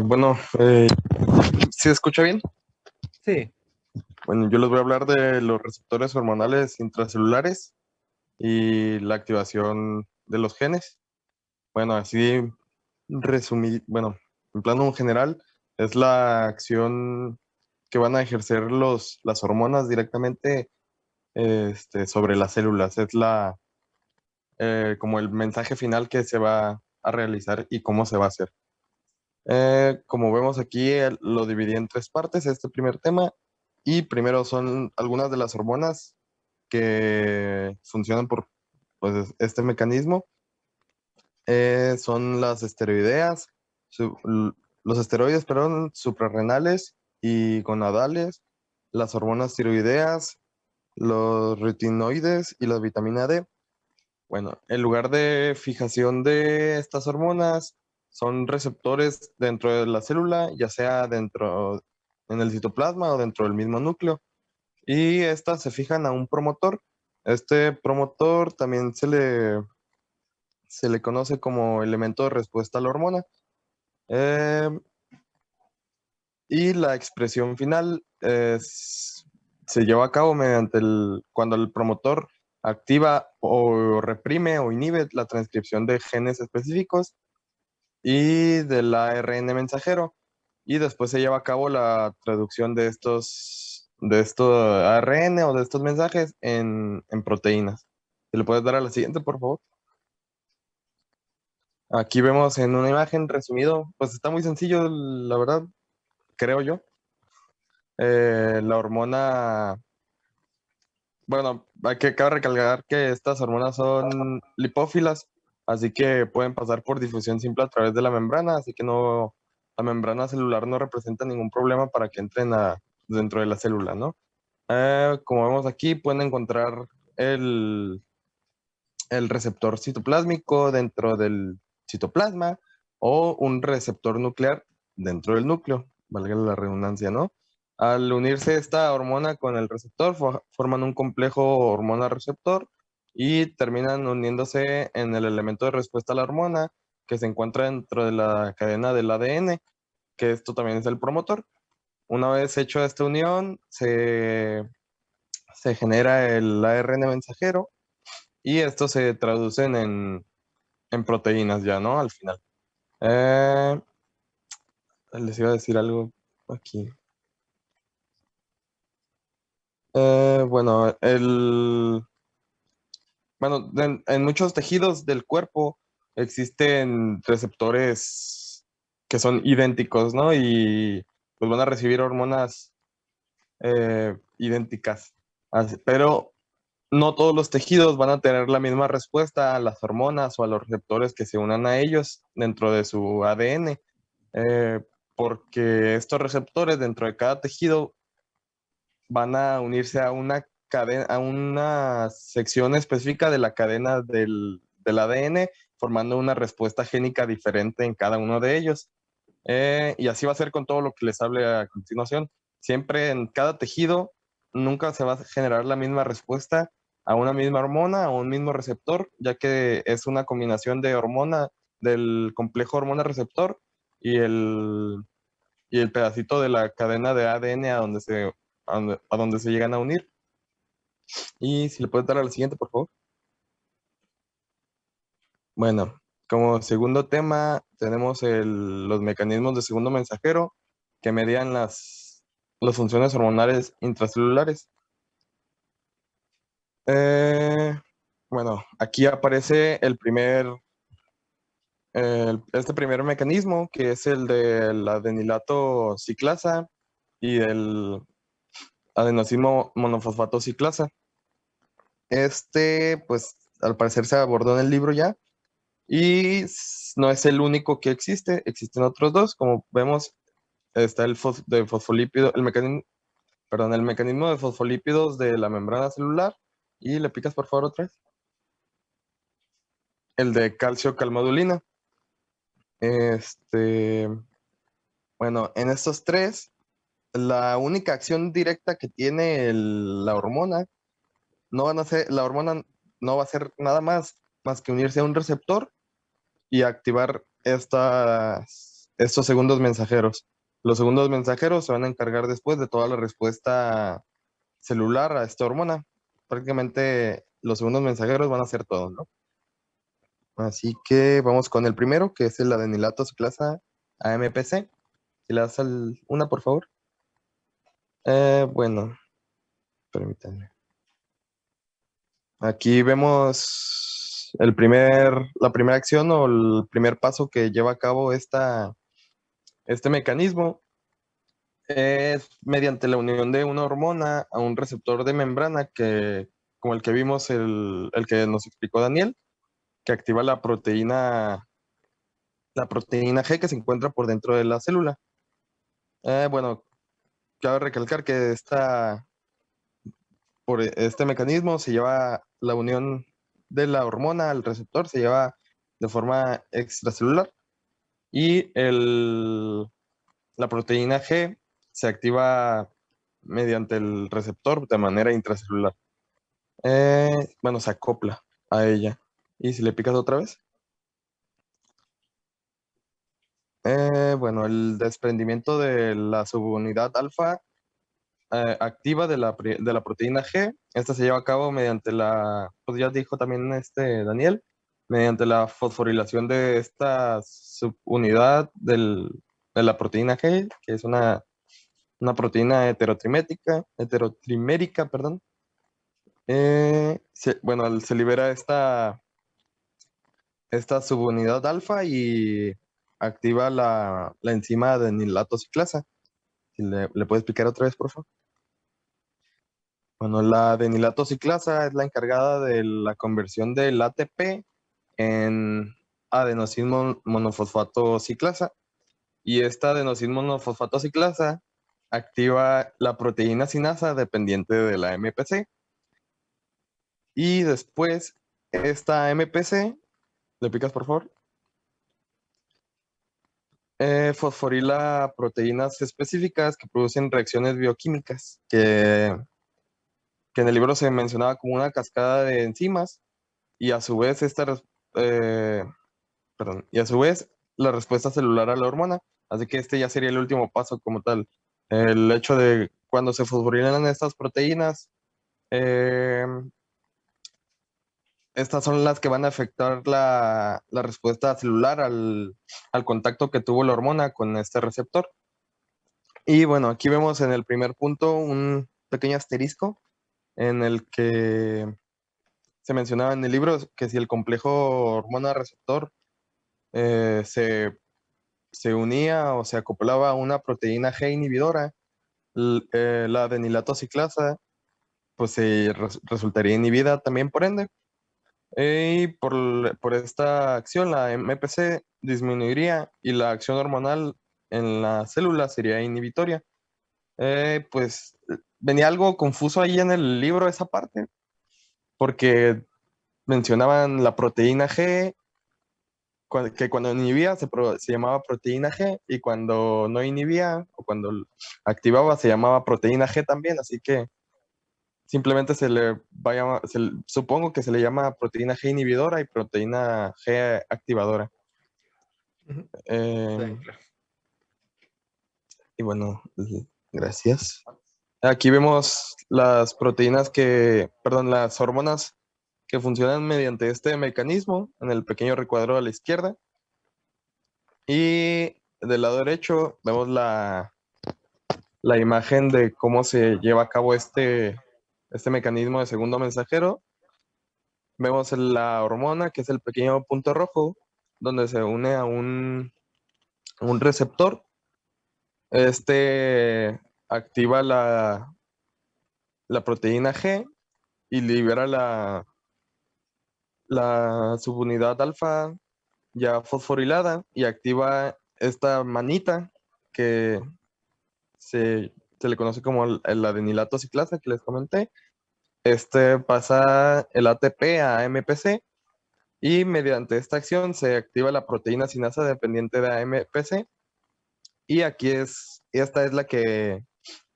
Bueno, ¿sí se escucha bien? Sí, Bueno, yo les voy a hablar de los receptores hormonales intracelulares y la activación de los genes. Bueno, así bueno, en plano general, es la acción que van a ejercer las hormonas directamente sobre las células. Es como el mensaje final que se va a realizar y cómo se va a hacer. Como vemos aquí, lo dividí en tres partes, este primer tema, y primero son algunas de las hormonas que funcionan por pues, este mecanismo. Son las esteroideas, los esteroides, perdón, suprarrenales y gonadales, las hormonas tiroideas, los retinoides y la vitamina D. Bueno, el lugar de fijación de estas hormonas son receptores dentro de la célula, ya sea dentro en el citoplasma o dentro del mismo núcleo. Y estas se fijan a un promotor. Este promotor también se le conoce como elemento de respuesta a la hormona. Eh, y la expresión final se lleva a cabo cuando el promotor activa o reprime o inhibe la transcripción de genes específicos y del ARN mensajero. Y después se lleva a cabo la traducción de estos ARN o de estos mensajes en proteínas. ¿Se le puedes dar a la siguiente, por favor? Aquí vemos en una imagen resumido, pues está muy sencillo, la verdad, creo yo. La hormona, bueno, cabe recalcar que estas hormonas son lipófilas, así que pueden pasar por difusión simple a través de la membrana, así que la membrana celular no representa ningún problema para que entren dentro de la célula, ¿no? Como vemos aquí, pueden encontrar el, el receptor citoplásmico dentro del citoplasma o un receptor nuclear dentro del núcleo, valga la redundancia, ¿no? Al unirse esta hormona con el receptor, forman un complejo hormona-receptor y terminan uniéndose en el elemento de respuesta a la hormona que se encuentra dentro de la cadena del ADN, que esto también es el promotor. Una vez hecho esta unión, se genera el ARN mensajero y estos se traducen en proteínas ya, ¿no? Al final. Eh, Les iba a decir algo aquí. Bueno, en muchos tejidos del cuerpo existen receptores que son idénticos, ¿no? Y pues van a recibir hormonas idénticas. Pero no todos los tejidos van a tener la misma respuesta a las hormonas o a los receptores que se unan a ellos dentro de su ADN, eh, porque estos receptores dentro de cada tejido van a unirse a una cadena, a una sección específica de la cadena del ADN, formando una respuesta génica diferente en cada uno de ellos. Y así va a ser con todo lo que les hable a continuación. Siempre en cada tejido nunca se va a generar la misma respuesta a una misma hormona o un mismo receptor, ya que es una combinación de hormona, del complejo hormona-receptor y el pedacito de la cadena de ADN a donde se llegan a unir. Y si le puedes dar a la siguiente, por favor. Bueno, como segundo tema tenemos los mecanismos de segundo mensajero que median las funciones hormonales intracelulares. Eh, bueno, aquí aparece este primer mecanismo, que es el del adenilato ciclasa y el adenosino monofosfato ciclasa. Pues, al parecer se abordó en el libro ya, y no es el único que existe, existen otros dos, como vemos, está de fosfolípido, el mecanismo de fosfolípidos de la membrana celular, y le picas por favor otra vez, el de calcio calmodulina. Este, bueno, en estos tres, la única acción directa que tiene la hormona, no van a ser, la hormona no va a hacer nada más que unirse a un receptor y activar estos segundos mensajeros. Los segundos mensajeros se van a encargar después de toda la respuesta celular a esta hormona. Prácticamente los segundos mensajeros van a hacer todo, ¿no? Así que vamos con el primero, que es el adenilato ciclasa AMPC. Si le das una, por favor. Bueno, permítanme. Aquí vemos la primera acción o el primer paso que lleva a cabo este mecanismo. Es mediante la unión de una hormona a un receptor de membrana como el que vimos, el que nos explicó Daniel, que activa la proteína G que se encuentra por dentro de la célula. Bueno, cabe recalcar que por este mecanismo se lleva la unión de la hormona al receptor, se lleva de forma extracelular y la proteína G se activa mediante el receptor de manera intracelular. Bueno, se acopla a ella. ¿Y si le picas otra vez? Bueno, el desprendimiento de la subunidad alfa activa de la proteína G. Esta se lleva a cabo mediante pues ya dijo también Daniel, mediante la fosforilación de esta subunidad de la proteína G, que es una proteína heterotrimérica, perdón. Bueno, se libera esta subunidad alfa y activa la enzima adenilato ciclasa. Si le puedes explicar otra vez, por favor. Bueno, la adenilato ciclasa es la encargada de la conversión del ATP en adenosín monofosfato ciclasa. Y esta adenosín monofosfato ciclasa activa la proteína sinasa dependiente de la MPC. Y después, esta MPC, ¿le picas por favor? Fosforila proteínas específicas que producen reacciones bioquímicas, que en el libro se mencionaba como una cascada de enzimas, y a su vez eh, y a su vez la respuesta celular a la hormona. Así que este ya sería el último paso como tal. El hecho de cuando se fosforilan estas proteínas, eh, estas son las que van a afectar la respuesta celular al contacto que tuvo la hormona con este receptor. Y bueno, aquí vemos en el primer punto un pequeño asterisco en el que se mencionaba en el libro que si el complejo hormona-receptor se unía o se acoplaba a una proteína G inhibidora, la adenilato ciclasa, pues resultaría inhibida también por ende. Y por esta acción, la MPC disminuiría y la acción hormonal en la célula sería inhibitoria. Pues venía algo confuso ahí en el libro esa parte, porque mencionaban la proteína G, que cuando inhibía se llamaba proteína G y cuando no inhibía o cuando activaba se llamaba proteína G también, así que simplemente supongo que se le llama proteína G inhibidora y proteína G activadora. Ujú. Eh, Claro. y bueno, gracias. Aquí vemos las las hormonas que funcionan mediante este mecanismo en el pequeño recuadro a la izquierda. Y del lado derecho vemos la imagen de cómo se lleva a cabo este mecanismo de segundo mensajero. Vemos la hormona, que es el pequeño punto rojo, donde se une a un receptor. Este activa la proteína G y libera la subunidad alfa ya fosforilada y activa esta manita que se le conoce como el adenilato ciclasa que les comenté. Este pasa el ATP a MPC y mediante esta acción se activa la proteína sinasa dependiente de AMPC y esta es la que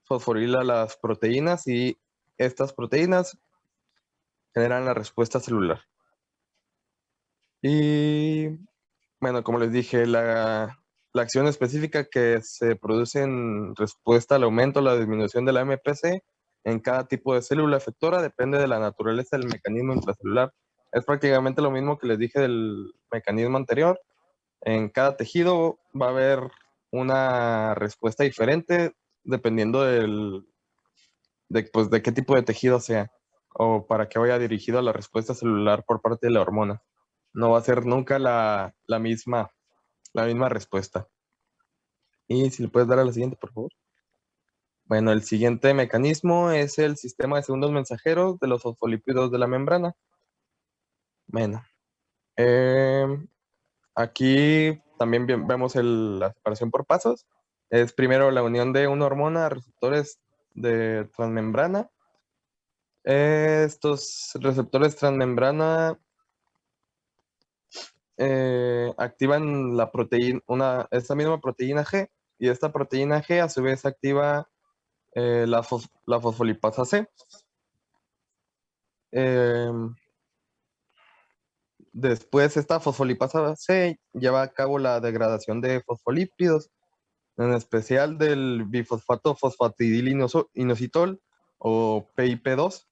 fosforila las proteínas y estas proteínas generan la respuesta celular. Y bueno, como les dije, la acción específica que se produce en respuesta al aumento o la disminución de la MPC en cada tipo de célula efectora depende de la naturaleza del mecanismo intracelular. Es prácticamente lo mismo que les dije del mecanismo anterior. En cada tejido va a haber una respuesta diferente dependiendo pues, de qué tipo de tejido sea o para qué vaya dirigido a la respuesta celular por parte de la hormona. No va a ser nunca la misma respuesta. Y si le puedes dar a la siguiente, por favor. Bueno, el siguiente mecanismo es el sistema de segundos mensajeros de los fosfolípidos de la membrana. Bueno, eh, aquí también vemos la separación por pasos. Es primero la unión de una hormona a receptores de transmembrana. Estos receptores transmembrana activan la proteína, esta misma proteína G, y esta proteína G a su vez activa la fosfolipasa C. Eh, Después esta fosfolipasa C lleva a cabo la degradación de fosfolípidos, en especial del bifosfato fosfatidilinositol o PIP2.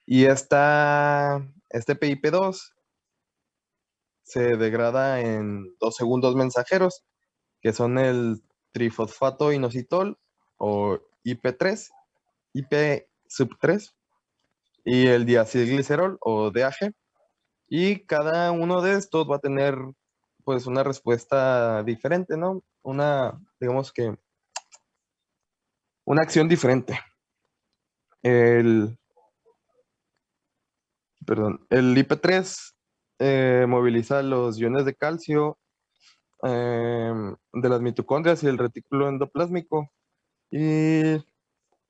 Y este PIP2 se degrada en 2 segundos mensajeros, que son el trifosfato inositol o IP3, IP sub 3, y el diacilglicerol o DAG. Y cada uno de estos va a tener pues una respuesta diferente, ¿no? Digamos que, una acción diferente. El, el IP3 moviliza los iones de calcio de las mitocondrias y el retículo endoplásmico. Y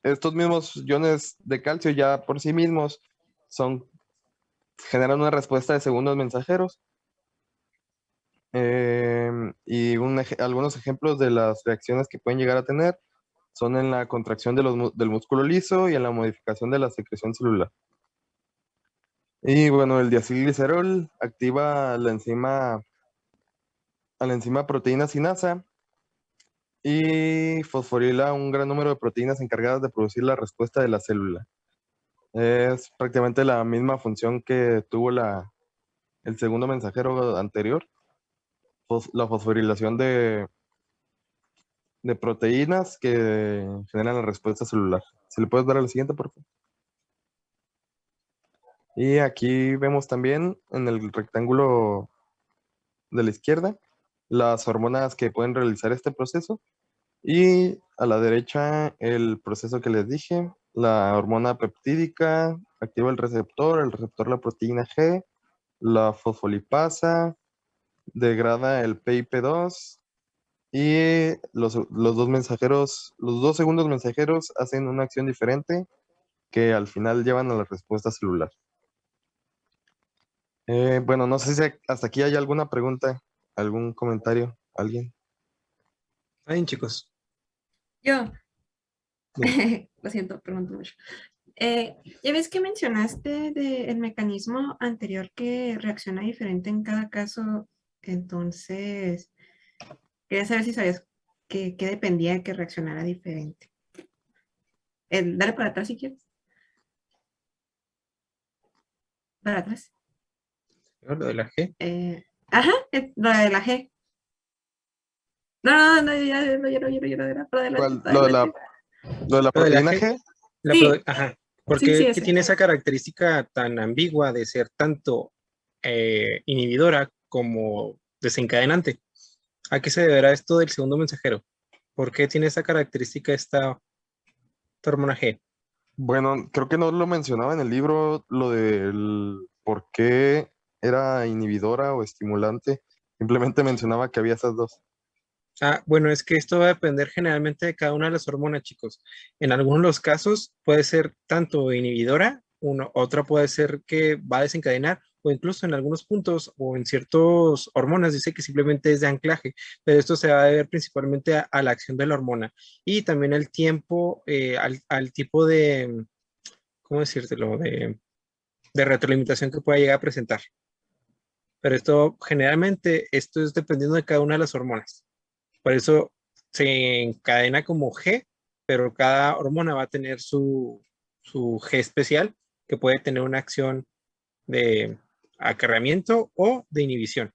estos mismos iones de calcio ya por sí mismos generan una respuesta de segundos mensajeros. Y algunos ejemplos de las reacciones que pueden llegar a tener son en la contracción del músculo liso y en la modificación de la secreción celular. Y bueno, el diacilglicerol activa a la enzima proteína sinasa y fosforila un gran número de proteínas encargadas de producir la respuesta de la célula. Es prácticamente la misma función que tuvo el segundo mensajero anterior, la fosforilación de proteínas que generan la respuesta celular. Si le puedes dar a la siguiente, por favor. Y aquí vemos también en el rectángulo de la izquierda las hormonas que pueden realizar este proceso. Y a la derecha el proceso que les dije, la hormona peptídica activa el receptor la proteína G, la fosfolipasa, degrada el PIP2 y los 2 segundos mensajeros hacen una acción diferente que al final llevan a la respuesta celular. Bueno, no sé si hasta aquí hay alguna pregunta, algún comentario, alguien. Está bien, chicos. Yo, Sí. lo siento, pregunto mucho. Ya ves que mencionaste del mecanismo anterior que reacciona diferente en cada caso, entonces quería saber si sabías qué dependía de que reaccionara diferente. Dale para atrás si quieres. Para atrás. Lo de la G. Ajá, lo de la G. No, ya no, era para adelante, ¿Cuál? para adelante. Lo de la Lo de la proteína G. G. Sí, Ajá. sí, Porque ese. tiene esa característica tan ambigua de ser tanto inhibidora como desencadenante. ¿A qué se deberá esto del segundo mensajero? ¿Por qué tiene esa característica esta hormona G? Bueno, creo que no lo mencionaba en el libro lo del por qué era inhibidora o estimulante. Simplemente mencionaba que había esas dos. Ah, bueno, es que esto va a depender generalmente de cada una de las hormonas, chicos. En algunos de los casos puede ser tanto inhibidora, otra puede ser que va a desencadenar, o incluso en algunos puntos o en ciertas hormonas dice que simplemente es de anclaje, pero esto se va a deber principalmente a la acción de la hormona y también el tiempo, al tipo de, ¿cómo decírtelo?, de retroalimentación que pueda llegar a presentar. Pero esto generalmente, esto es dependiendo de cada una de las hormonas. Por eso se encadena como G, pero cada hormona va a tener su G especial que puede tener una acción de acarreamiento o de inhibición.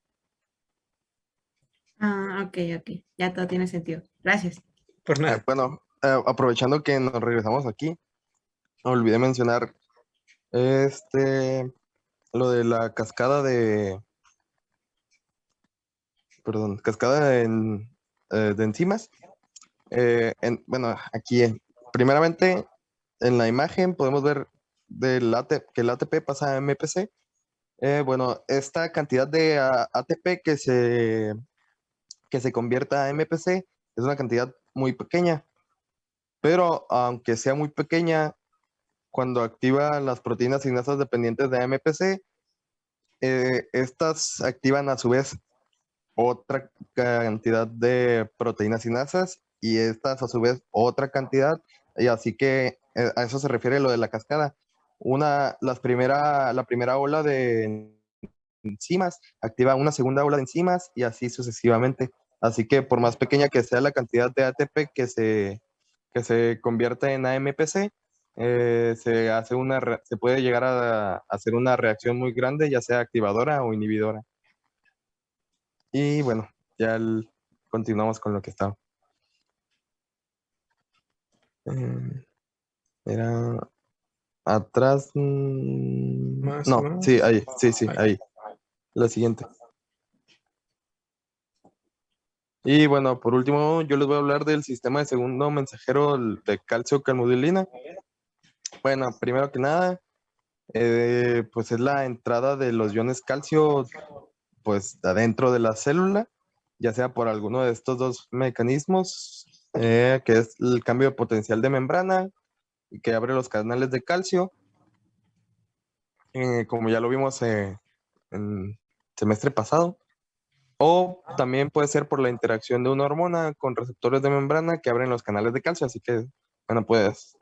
Ah, ok, ok. Ya todo tiene sentido. Gracias. Por nada. Bueno, aprovechando que nos regresamos aquí, olvidé mencionar lo de la cascada de enzimas. Bueno, aquí, primeramente, en la imagen podemos ver que el ATP pasa a MPC. Bueno, esta cantidad de ATP que se convierta a MPC es una cantidad muy pequeña, pero aunque sea muy pequeña, cuando activa las proteínas sinasas dependientes de MPC, estas activan a su vez otra cantidad de proteínas sinasas y estas a su vez otra cantidad, y así que a eso se refiere lo de la cascada. La primera ola de enzimas activa una segunda ola de enzimas y así sucesivamente. Así que por más pequeña que sea la cantidad de ATP que se convierte en AMPC, se puede llegar a hacer una reacción muy grande, ya sea activadora o inhibidora. Y bueno, continuamos con lo que estaba. Era atrás. Más, No, más. sí, ahí, sí, Ahí. ahí. La siguiente. Y bueno, por último, yo les voy a hablar del sistema de segundo mensajero de calcio-calmodulina. Bueno, primero que nada, pues es la entrada de los iones calcio, pues adentro de la célula, ya sea por alguno de estos dos mecanismos, que es el cambio de potencial de membrana, que abre los canales de calcio, como ya lo vimos en semestre pasado. O también puede ser por la interacción de una hormona con receptores de membrana que abren los canales de calcio. Así que, bueno, pues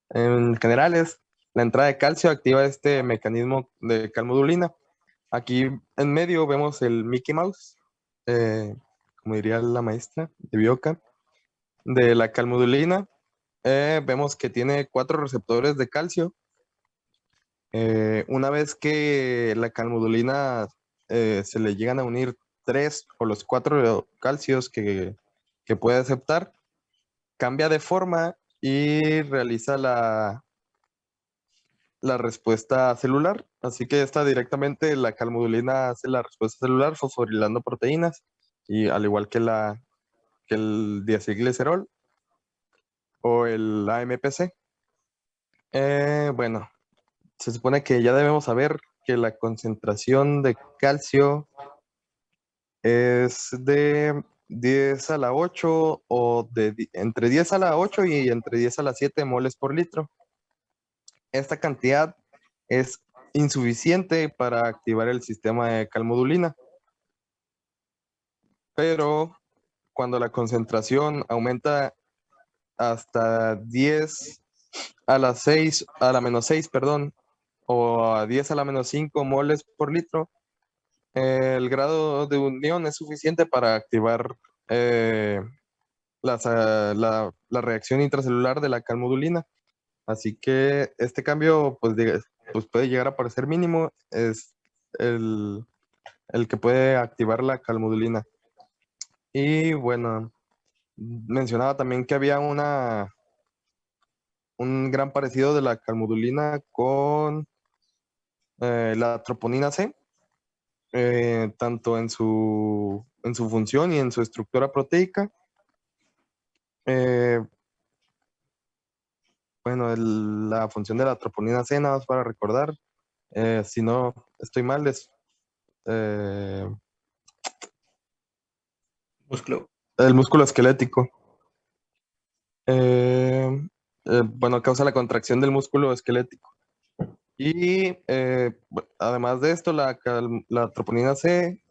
en general es la entrada de calcio activa este mecanismo de calmodulina. Aquí en medio vemos el Mickey Mouse, como diría la maestra de Bioca, de la calmodulina. Vemos que tiene 4 receptores de calcio. Una vez que la calmodulina se le llegan a unir 3 o los 4 calcios que puede aceptar, cambia de forma y realiza la respuesta celular. Así que está directamente la calmodulina hace la respuesta celular fosforilando proteínas, y al igual que el diacilglicerol o el AMPC. Bueno, se supone que ya debemos saber que la concentración de calcio es de 10 a la 8 o entre 10 a la 8 y entre 10 a la 7 moles por litro. Esta cantidad es insuficiente para activar el sistema de calmodulina, pero cuando la concentración aumenta hasta 10 a la 6, a la menos 6, perdón, o a 10 a la menos 5 moles por litro, el grado de unión es suficiente para activar la reacción intracelular de la calmodulina. Así que este cambio, pues puede llegar a parecer mínimo, es el, el que puede activar la calmodulina. Y bueno, mencionaba también que había un gran parecido de la calmodulina con la troponina C, tanto en su función y en su estructura proteica. Bueno, la función de la troponina C, nada más para recordar, si no estoy mal, es Músculo. el músculo esquelético. Bueno, causa la contracción del músculo esquelético. Y además de esto, la troponina C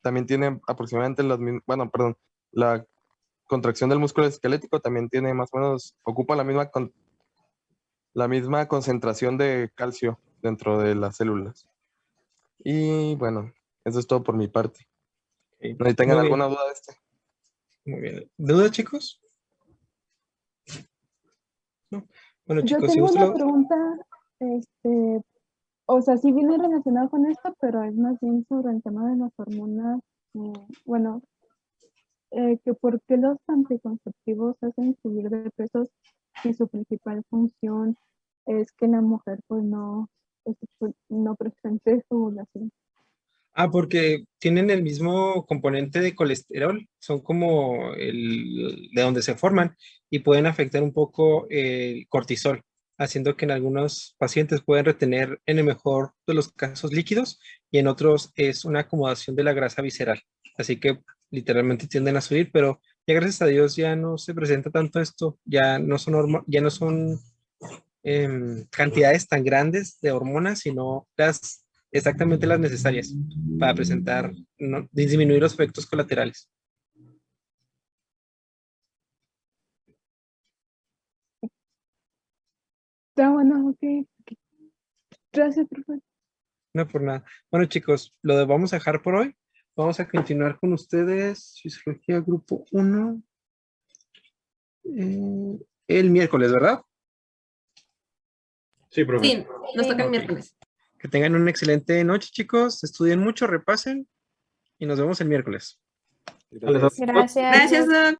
también tiene aproximadamente bueno, perdón, la contracción del músculo esquelético también tiene más o menos, ocupa la misma concentración de calcio dentro de las células. Y bueno, eso es todo por mi parte. Ok, ¿No si tengan muy bien, alguna duda de este? muy bien. ¿Dudas, chicos? ¿No? Bueno, Yo chicos, si tengo gusta una pregunta, este, o sea, sí viene relacionado con esto, pero es más bien sobre el tema de las hormonas. Bueno, que por qué los anticonceptivos hacen subir de peso si su principal función es que la mujer pues no presente su ovulación. porque tienen el mismo componente de colesterol, son como de donde se forman y pueden afectar un poco el cortisol, haciendo que en algunos pacientes pueden retener en el mejor de los casos líquidos y en otros es una acomodación de la grasa visceral. Así que literalmente tienden a subir, pero ya gracias a Dios ya no se presenta tanto esto, ya no son cantidades tan grandes de hormonas, sino exactamente las necesarias para presentar, disminuir los efectos colaterales. Está bueno, ok. Gracias, profe. No por nada. Bueno, chicos, vamos a dejar por hoy. Vamos a continuar con ustedes, Fisiología Grupo 1, el miércoles, ¿verdad? Sí, profe. Sí, nos toca el Ok. miércoles. Que tengan una excelente noche, chicos. Estudien mucho, repasen y nos vemos el miércoles. Gracias. Gracias. Gracias. Gracias, Doc.